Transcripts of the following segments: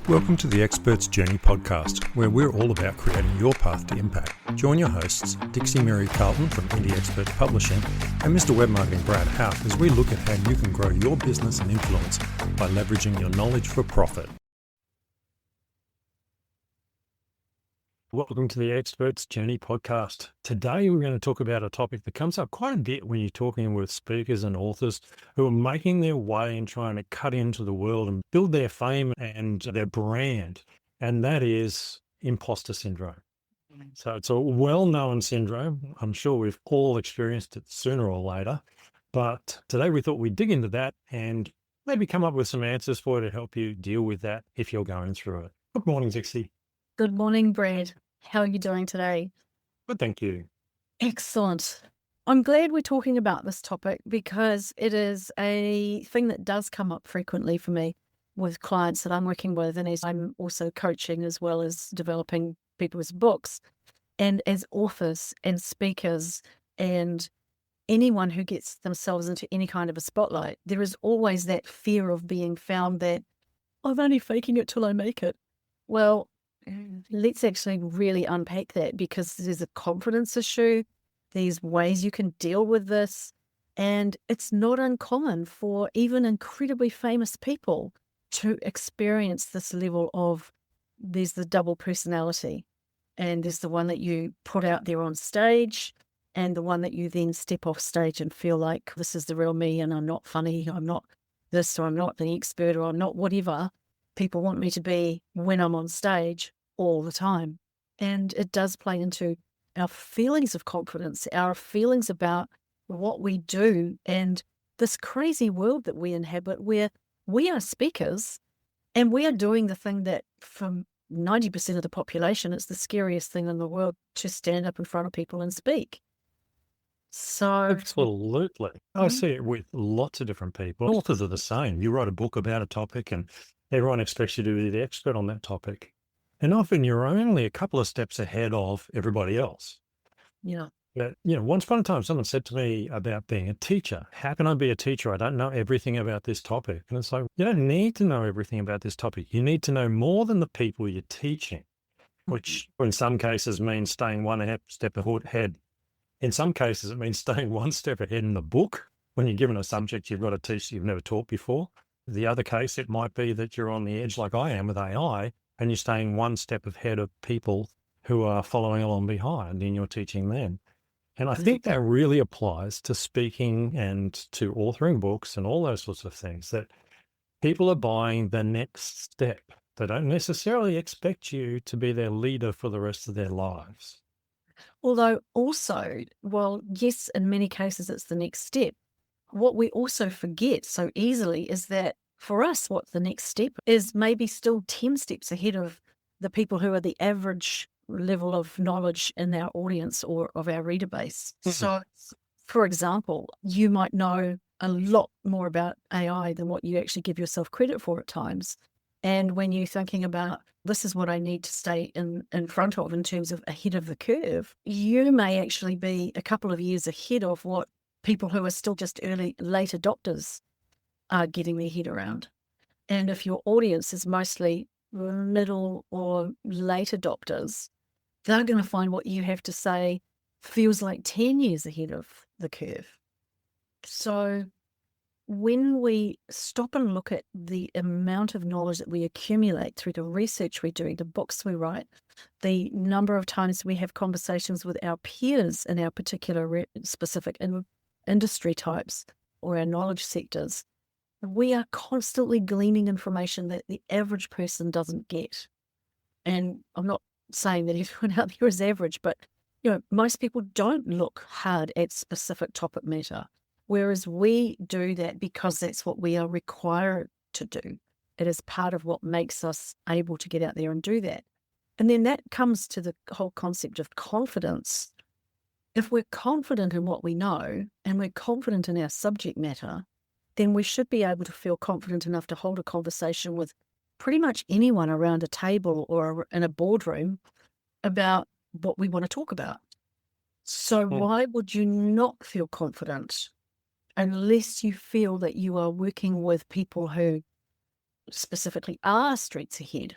Welcome to the Expert's Journey podcast, where we're all about creating your path to impact. Join your hosts, Dixie Mary Carlton from Indie Expert Publishing and Mr. Web Marketing Brad Houck, as we look at how you can grow your business and influence by leveraging your knowledge for profit. Welcome to the Expert's Journey podcast. Today we're going to talk about a topic that comes up quite a bit when you're talking with speakers and authors who are making their way and trying to cut into the world and build their fame and their brand, and that is imposter syndrome. So it's a well-known syndrome. I'm sure we've all experienced it sooner or later, but today we thought we'd dig into that and maybe come up with some answers for you to help you deal with that if you're going through it. Good morning, Dixie. Good morning, Brad. How are you doing today? Good, thank you. Excellent. I'm glad we're talking about this topic because it is a thing that does come up frequently for me with clients that I'm working with, and as I'm also coaching as well as developing people's books, and as authors and speakers and anyone who gets themselves into any kind of a spotlight, there is always that fear of being found that I'm only faking it till I make it. Well, let's actually really unpack that, because there's a confidence issue. There's ways you can deal with this. And it's not uncommon for even incredibly famous people to experience this level of, there's the double personality. And there's the one that you put out there on stage, and the one that you then step off stage and feel like this is the real me, and I'm not funny, I'm not this, or I'm not the expert, or I'm not whatever people want me to be when I'm on stage all the time. And it does play into our feelings of confidence, our feelings about what we do, and this crazy world that we inhabit, where we are speakers and we are doing the thing that for 90% of the population, it's the scariest thing in the world to stand up in front of people and speak. So Absolutely. I see it with lots of different people. Authors are the same. You write a book about a topic and everyone expects you to be the expert on that topic. And often you're only a couple of steps ahead of everybody else. yeah, But, once upon a time, someone said to me about being a teacher. How can I be a teacher? I don't know everything about this topic. And it's like, you don't need to know everything about this topic. You need to know more than the people you're teaching, which in some cases means staying one step ahead. In some cases, it means staying one step ahead in the book. When you're given a subject you've got to teach that you've never taught before. The other case, it might be that you're on the edge like I am with AI, and you're staying one step ahead of people who are following along behind, and you're teaching them. And I think that really applies to speaking and to authoring books and all those sorts of things, that people are buying the next step. They don't necessarily expect you to be their leader for the rest of their lives. Although also, well, yes, in many cases it's the next step. What we also forget so easily is that for us, what the next step is maybe still 10 steps ahead of the people who are the average level of knowledge in our audience or of our reader base. So, for example, you might know a lot more about AI than what you actually give yourself credit for at times. And when you're thinking about, this is what I need to stay in front of in terms of ahead of the curve, you may actually be a couple of years ahead of what people who are still just late adopters are getting their head around. And if your audience is mostly middle or late adopters, they're going to find what you have to say feels like 10 years ahead of the curve. So when we stop and look at the amount of knowledge that we accumulate through the research we do, the books we write, the number of times we have conversations with our peers in our particular specific industry types or our knowledge sectors, we are constantly gleaning information that the average person doesn't get. And I'm not saying that everyone out there is average, but most people don't look hard at specific topic matter, whereas we do that because that's what we are required to do. It is part of what makes us able to get out there and do that. And then that comes to the whole concept of confidence. If we're confident in what we know and we're confident in our subject matter, then we should be able to feel confident enough to hold a conversation with pretty much anyone around a table or in a boardroom about what we want to talk about. So why would you not feel confident unless you feel that you are working with people who specifically are streets ahead.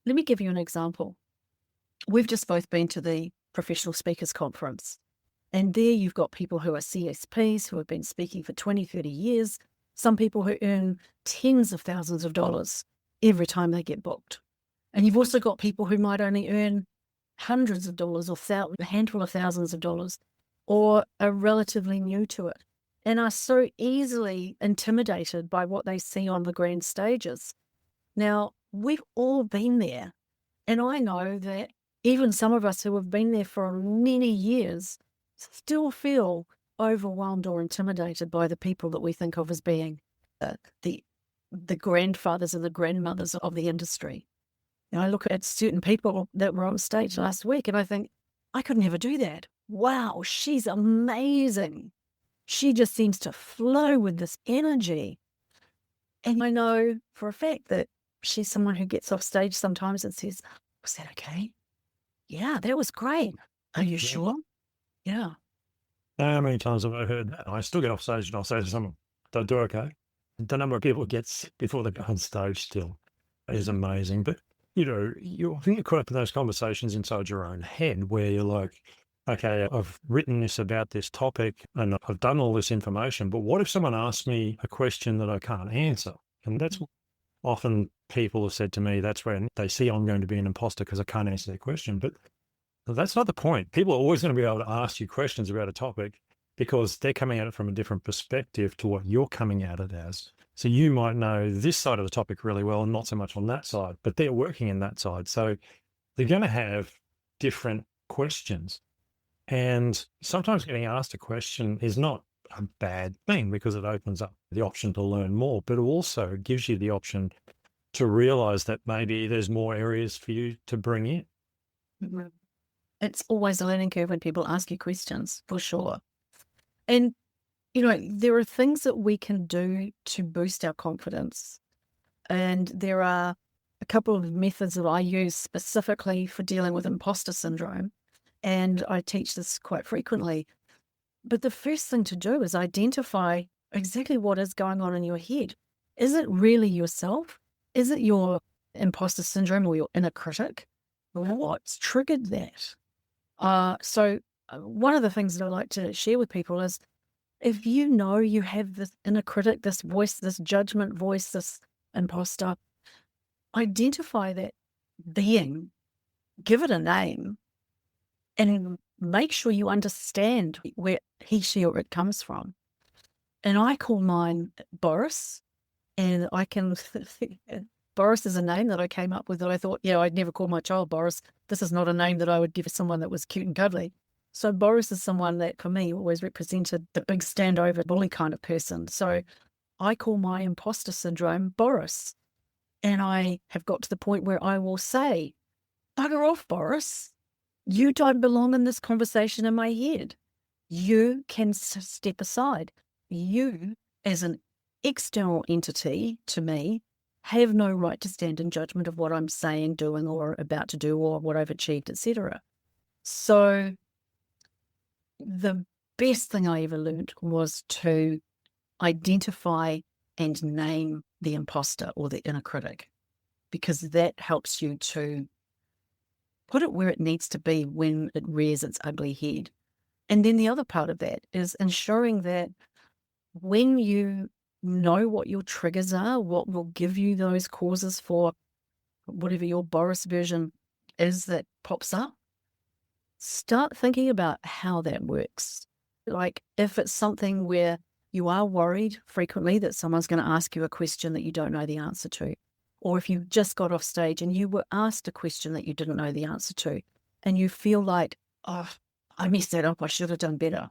Let me give you an example. We've just both been to the Professional Speakers Conference, and there you've got people who are CSPs who have been speaking for 20, 30 years, some people who earn tens of thousands of dollars every time they get booked. And you've also got people who might only earn hundreds of dollars or a handful of thousands of dollars, or are relatively new to it and are so easily intimidated by what they see on the grand stages. Now, we've all been there, and I know that even some of us who have been there for many years still feel overwhelmed or intimidated by the people that we think of as being the grandfathers and the grandmothers of the industry. Now, I look at certain people that were on stage last week and I think, I could never do that. Wow, she's amazing. She just seems to flow with this energy. And I know for a fact that she's someone who gets off stage sometimes and says, was that okay? Yeah, that was great. Are you sure? Yeah. How many times have I heard that? I still get off stage and I'll say to someone, "Don't do okay." The number of people who get sick before they go on stage still is amazing. But, I think you're caught up in those conversations inside your own head where you're like, okay, I've written this about this topic and I've done all this information, but what if someone asks me a question that I can't answer? And that's often people have said to me, that's when they see I'm going to be an imposter because I can't answer their question. But that's not the point. People are always going to be able to ask you questions about a topic because they're coming at it from a different perspective to what you're coming at it as. So you might know this side of the topic really well and not so much on that side, but they're working in that side. So they're going to have different questions. And sometimes getting asked a question is not a bad thing because it opens up the option to learn more, but also gives you the option to realize that maybe there's more areas for you to bring in. Mhm. It's always a learning curve when people ask you questions, for sure. And, there are things that we can do to boost our confidence. And there are a couple of methods that I use specifically for dealing with imposter syndrome. And I teach this quite frequently. But the first thing to do is identify exactly what is going on in your head. Is it really yourself? Is it your imposter syndrome or your inner critic? What's triggered that? One of the things that I like to share with people is if you know you have this inner critic, this voice, this judgment voice, this imposter, identify that being, give it a name, and make sure you understand where he, she, or it comes from. And I call mine Boris, and Boris is a name that I came up with that I thought, I'd never call my child Boris. This is not a name that I would give someone that was cute and cuddly. So Boris is someone that for me always represented the big standover bully kind of person. So I call my imposter syndrome Boris. And I have got to the point where I will say, bugger off, Boris. You don't belong in this conversation in my head. You can step aside. You, as an external entity to me, have no right to stand in judgment of what I'm saying, doing, or about to do, or what I've achieved, etc. So the best thing I ever learned was to identify and name the imposter or the inner critic, because that helps you to put it where it needs to be when it rears its ugly head. And then the other part of that is ensuring that when you know what your triggers are, what will give you those causes for whatever your Boris version is that pops up, start thinking about how that works. Like if it's something where you are worried frequently that someone's going to ask you a question that you don't know the answer to, or if you just got off stage and you were asked a question that you didn't know the answer to, and you feel like, oh, I messed that up, I should have done better.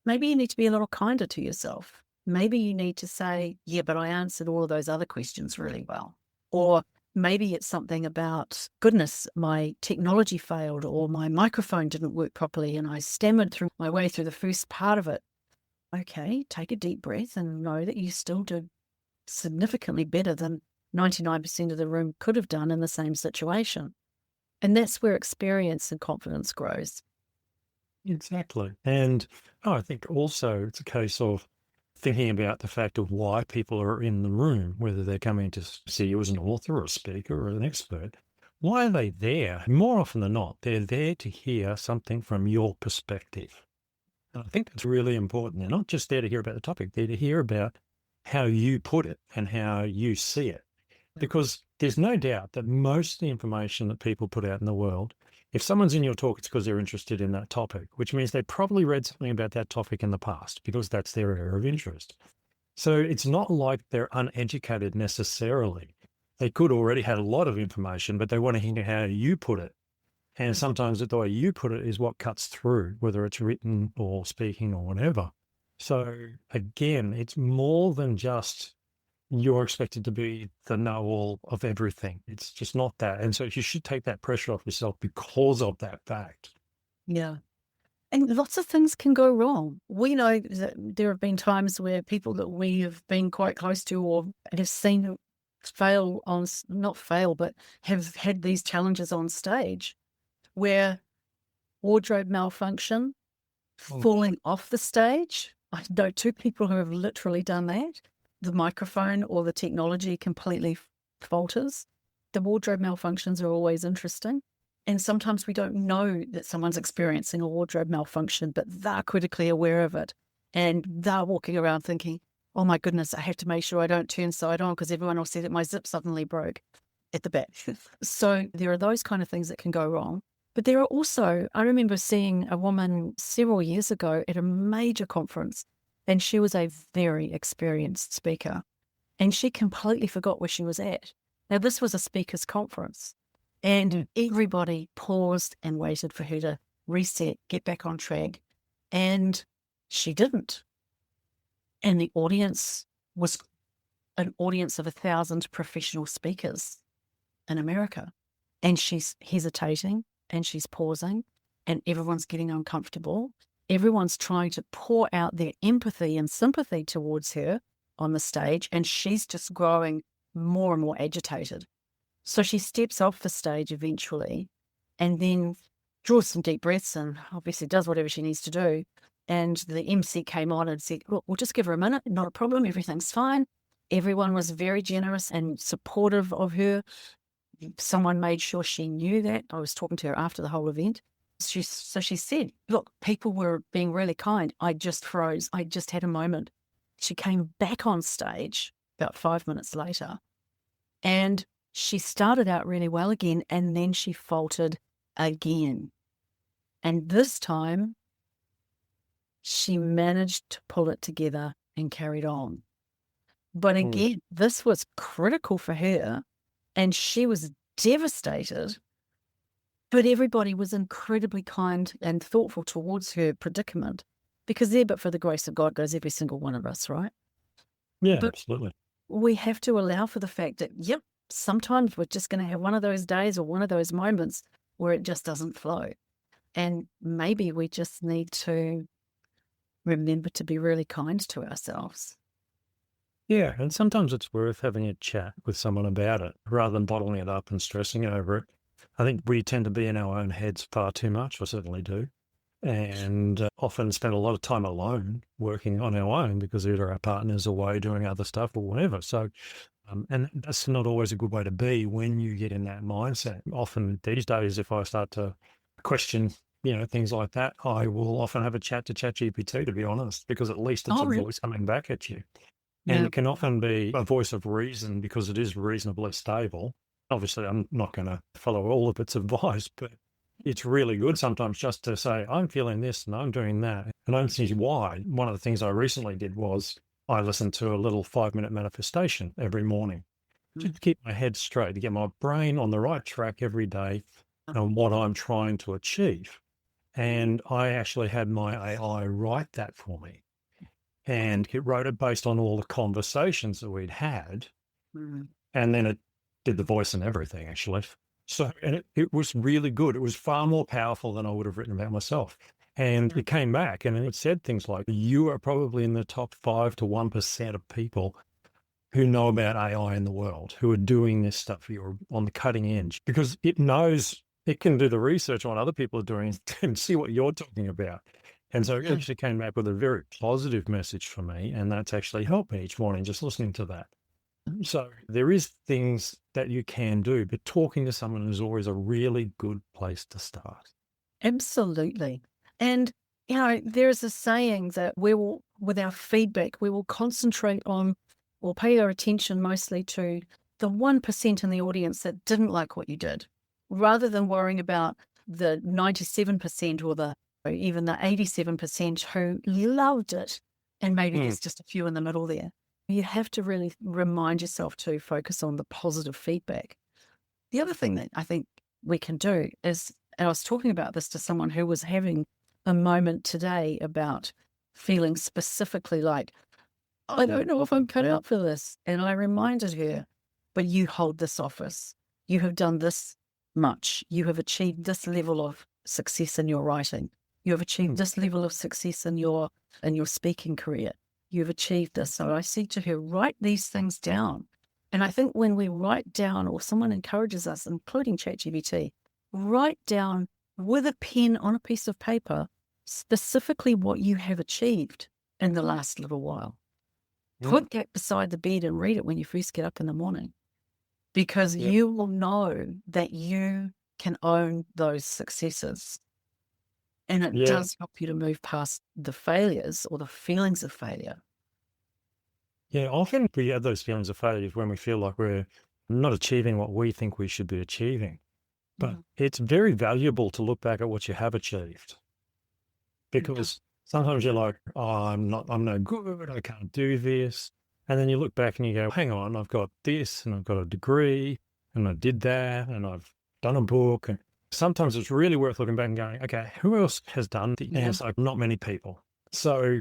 Maybe you need to be a little kinder to yourself. Maybe you need to say, yeah, but I answered all of those other questions really well. Or maybe it's something about, goodness, my technology failed or my microphone didn't work properly and I stammered through my way through the first part of it. Okay, take a deep breath and know that you still did significantly better than 99% of the room could have done in the same situation. And that's where experience and confidence grows. Exactly. And I think also it's a case of thinking about the fact of why people are in the room, whether they're coming to see you as an author or a speaker or an expert. Why are they there? More often than not, they're there to hear something from your perspective. And I think that's really important. They're not just there to hear about the topic, they're to hear about how you put it and how you see it. Because there's no doubt that most of the information that people put out in the world, if someone's in your talk, it's because they're interested in that topic, which means they probably read something about that topic in the past because that's their area of interest. So it's not like they're uneducated necessarily. They could already have a lot of information, but they want to hear how you put it. And sometimes the way you put it is what cuts through, whether it's written or speaking or whatever. So again, it's more than just you're expected to be the know-all of everything. It's just not that. And so you should take that pressure off yourself because of that fact. Yeah. And lots of things can go wrong. We know that there have been times where people that we have been quite close to or have seen fail on, not fail, but have had these challenges on stage where wardrobe malfunction, falling off the stage. I know 2 people who have literally done that. The microphone or the technology completely falters. The wardrobe malfunctions are always interesting. And sometimes we don't know that someone's experiencing a wardrobe malfunction, but they're critically aware of it. And they're walking around thinking, oh my goodness, I have to make sure I don't turn side on because everyone will see that my zip suddenly broke at the back. So there are those kind of things that can go wrong. But there are also, I remember seeing a woman several years ago at a major conference, and she was a very experienced speaker, and she completely forgot where she was at. Now, this was a speakers conference, and everybody paused and waited for her to reset, get back on track, and she didn't. And the audience was an audience of 1,000 professional speakers in America, and she's hesitating, and she's pausing, and everyone's getting uncomfortable. Everyone's trying to pour out their empathy and sympathy towards her on the stage, and she's just growing more and more agitated. So she steps off the stage eventually and then draws some deep breaths and obviously does whatever she needs to do. And the MC came on and said, look, we'll just give her a minute. Not a problem. Everything's fine. Everyone was very generous and supportive of her. Someone made sure she knew that. I was talking to her after the whole event. So she said, look, people were being really kind. I just froze. I just had a moment. She came back on stage about 5 minutes later, and she started out really well again, and then she faltered again. And this time, she managed to pull it together and carried on. But again, this was critical for her, and she was devastated. But everybody was incredibly kind and thoughtful towards her predicament, because there, but for the grace of God, goes every single one of us, right? Yeah, But absolutely. we have to allow for the fact that, yep, sometimes we're just going to have one of those days or one of those moments where it just doesn't flow. And maybe we just need to remember to be really kind to ourselves. Yeah, and sometimes it's worth having a chat with someone about it rather than bottling it up and stressing over it. I think we tend to be in our own heads far too much. I certainly do. And often spend a lot of time alone working on our own because either our partner's away doing other stuff or whatever. So, and that's not always a good way to be when you get in that mindset. Often these days, if I start to question, things like that, I will often have a chat to ChatGPT, to be honest, because at least it's a really? voice coming back at you. And Yeah. it can often be a voice of reason because it is reasonably stable. Obviously, I'm not going to follow all of its advice, but it's really good sometimes just to say, I'm feeling this and I'm doing that. And I don't see why. One of the things I recently did was I listened to a little 5-minute manifestation every morning just to keep my head straight, to get my brain on the right track every day on what I'm trying to achieve. And I actually had my AI write that for me. And it wrote it based on all the conversations that we'd had. Mm. And then it did the voice and everything, actually. So, and it was really good. It was far more powerful than I would have written about myself. And it came back and it said things like, you are probably in the top 5 to 1% of people who know about AI in the world, who are doing this stuff. You're on the cutting edge because it knows it can do the research on what other people are doing and see what you're talking about. And so it actually came back with a very positive message for me. And that's actually helped me each morning just listening to that. So there is things that you can do, but talking to someone is always a really good place to start. Absolutely. And, there's a saying that with our feedback, we will concentrate on or pay our attention mostly to the 1% in the audience that didn't like what you did, rather than worrying about the 97% or even the 87% who loved it. And maybe there's just a few in the middle there. You have to really remind yourself to focus on the positive feedback. The other thing that I think we can do is, and I was talking about this to someone who was having a moment today about feeling specifically like, I don't know if I'm cut out for this. And I reminded her, but you hold this office. You have done this much. You have achieved this level of success in your writing. You have achieved this level of success in your speaking career. You've achieved this. So I said to her, write these things down. And I think when we write down, or someone encourages us, including ChatGPT, write down with a pen on a piece of paper specifically what you have achieved in the last little while. Put that beside the bed and read it when you first get up in the morning, because you will know that you can own those successes. And it does help you to move past the failures or the feelings of failure. Yeah, often we have those feelings of failure when we feel like we're not achieving what we think we should be achieving. But it's very valuable to look back at what you have achieved, because sometimes you're like, oh, I'm no good, I can't do this. And then you look back and you go, hang on, I've got this and I've got a degree and I did that and I've done a book. And sometimes it's really worth looking back and going, okay, who else has done the answer? Like, not many people. So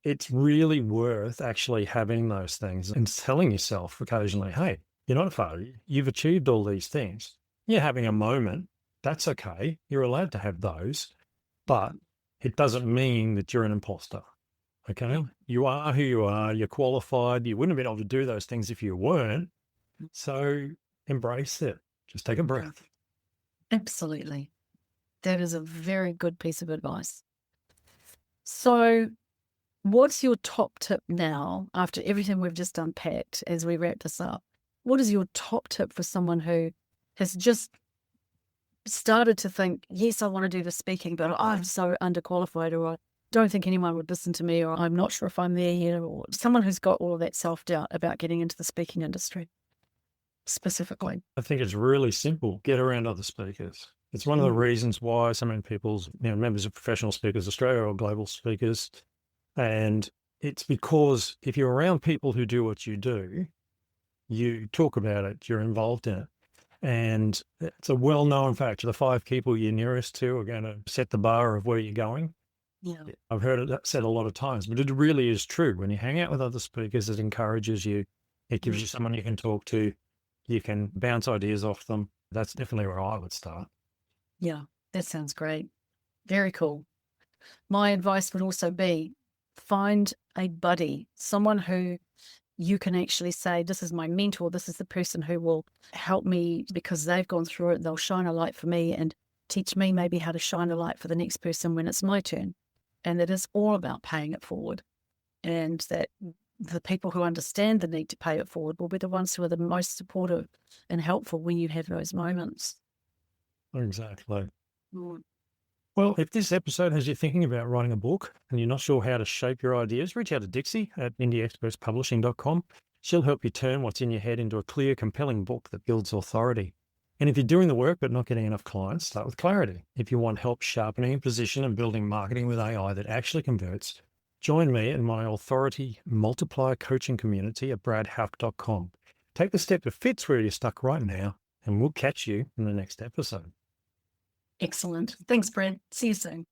it's really worth actually having those things and telling yourself occasionally, hey, you're not a failure. You've achieved all these things. You're having a moment. That's okay. You're allowed to have those, but it doesn't mean that you're an imposter. Okay. You are who you are. You're qualified. You wouldn't have been able to do those things if you weren't. So embrace it. Just take a breath. Absolutely. That is a very good piece of advice. So what's your top tip now, after everything we've just unpacked, as we wrap this up? What is your top tip for someone who has just started to think, yes, I want to do the speaking, but I'm so underqualified, or I don't think anyone would listen to me, or I'm not sure if I'm there yet, or someone who's got all of that self-doubt about getting into the speaking industry specifically? I think it's really simple. Get around other speakers. It's one of the reasons why so many people's members of Professional Speakers Australia or global speakers. And it's because if you're around people who do what you do, you talk about it, you're involved in it. And it's a well-known fact. The 5 people you're nearest to are going to set the bar of where you're going. Yeah. I've heard it said a lot of times, but it really is true. When you hang out with other speakers, it encourages you. It gives you someone you can talk to. You can bounce ideas off them. That's definitely where I would start. Yeah, that sounds great. Very cool. My advice would also be find a buddy, someone who you can actually say, this is my mentor, this is the person who will help me because they've gone through it. They'll shine a light for me and teach me maybe how to shine a light for the next person when it's my turn. And it is all about paying it forward. And that the people who understand the need to pay it forward will be the ones who are the most supportive and helpful when you have those moments. Exactly. Well, if this episode has you thinking about writing a book and you're not sure how to shape your ideas, reach out to Dixie at indieexpertspublishing.com. She'll help you turn what's in your head into a clear, compelling book that builds authority. And if you're doing the work but not getting enough clients, start with clarity. If you want help sharpening your position and building marketing with AI that actually converts, join me in my authority multiplier coaching community at bradhuff.com. Take the step that fits where you're stuck right now, and we'll catch you in the next episode. Excellent. Thanks, Brad. See you soon.